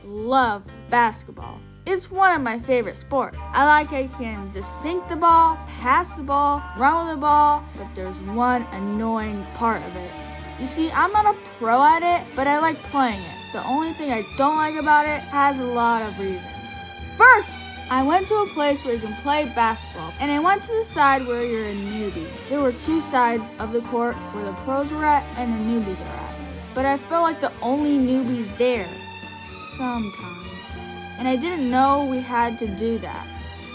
love basketball. It's one of my favorite sports. I like how you can just sink the ball, pass the ball, run with the ball, but there's one annoying part of it. You see, I'm not a pro at it, but I like playing it. The only thing I don't like about it has a lot of reasons. First, I went to a place where you can play basketball, and I went to the side where you're a newbie. There were two sides of the court where the pros were at and the newbies are at. But I felt like the only newbie there, sometimes. And I didn't know we had to do that.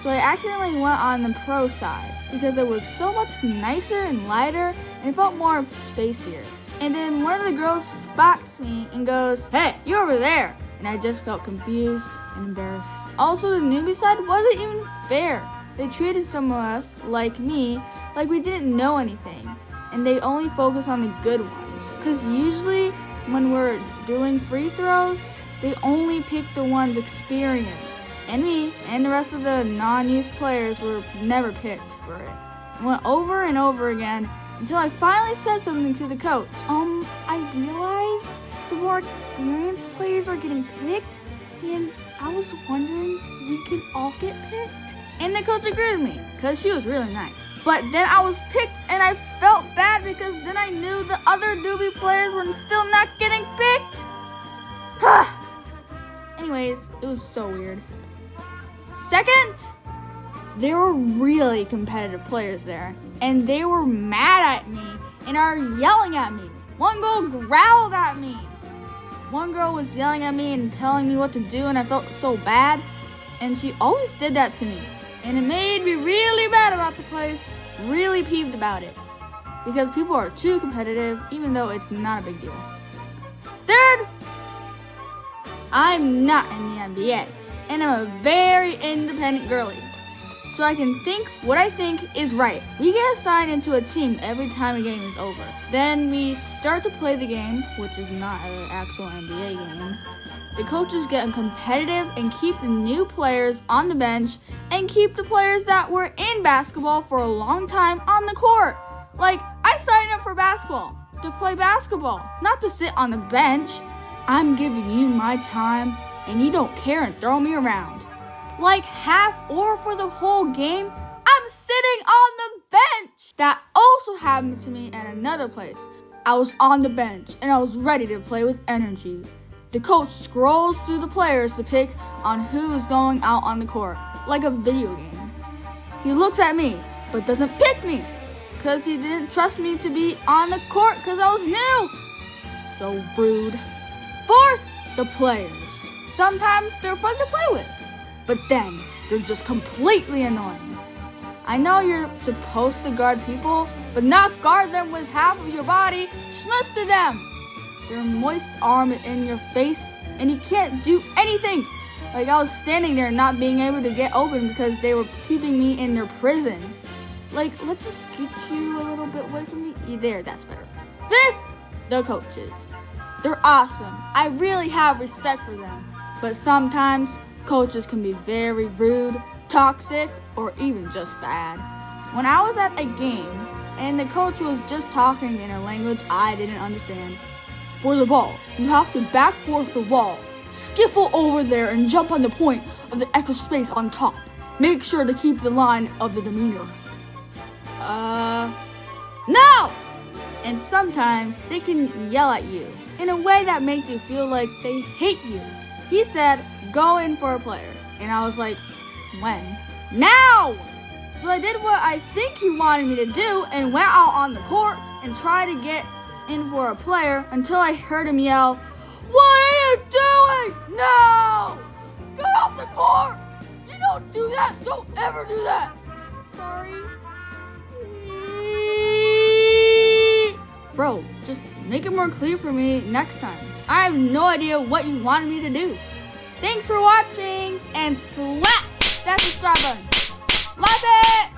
So I accidentally went on the pro side because it was so much nicer and lighter and it felt more spacier. And then one of the girls spots me and goes, "Hey, you're over there." And I just felt confused and embarrassed. Also, the newbie side wasn't even fair. They treated some of us, like me, like we didn't know anything. And they only focus on the good ones. Because usually when we're doing free throws, they only pick the ones experienced. And me and the rest of the non-youth players were never picked for it. I went over and over again until I finally said something to the coach. I realized the more experienced players are getting picked, and I was wondering if we can all get picked. And the coach agreed with me, because she was really nice. But then I was picked, and I felt bad because then I knew the other newbie players were still not getting picked. Anyways, it was so weird. Second, there were really competitive players there, and they were mad at me and are yelling at me. One girl growled at me. One girl was yelling at me and telling me what to do, and I felt so bad. And she always did that to me. And it made me really mad about the place, really peeved about it. Because people are too competitive, even though it's not a big deal. Third, I'm not in the NBA, and I'm a very independent girly. So I can think what I think is right. We get assigned into a team every time a game is over. Then we start to play the game, which is not an actual NBA game. The coaches get competitive and keep the new players on the bench and keep the players that were in basketball for a long time on the court. Like, I signed up for basketball, to play basketball, not to sit on the bench. I'm giving you my time, and you don't care and throw me around. Like half or for the whole game, I'm sitting on the bench. That also happened to me at another place. I was on the bench, and I was ready to play with energy. The coach scrolls through the players to pick on who's going out on the court, like a video game. He looks at me, but doesn't pick me, because he didn't trust me to be on the court because I was new. So rude. Fourth, the players. Sometimes they're fun to play with, but then they're just completely annoying. I know you're supposed to guard people, but not guard them with half of your body. Schmutz to them. Their moist arm is in your face, and you can't do anything. Like I was standing there not being able to get open because they were keeping me in their prison. Like, let's just get you a little bit away from me. There, that's better. Fifth, the coaches. They're awesome. I really have respect for them. But sometimes, coaches can be very rude, toxic, or even just bad. When I was at a game, and the coach was just talking in a language I didn't understand. For the ball, you have to back forth the wall, skiffle over there, and jump on the point of the extra space on top. Make sure to keep the line of the demeanor. No! And sometimes they can yell at you in a way that makes you feel like they hate you. He said, go in for a player. And I was like, when? Now! So I did what I think he wanted me to do and went out on the court and tried to get in for a player until I heard him yell, "What are you doing? No! Get off the court! You don't do that! Don't ever do that!" Sorry. Bro, just make it more clear for me next time. I have no idea what you wanted me to do. Thanks for watching, and slap that subscribe button. Slap it!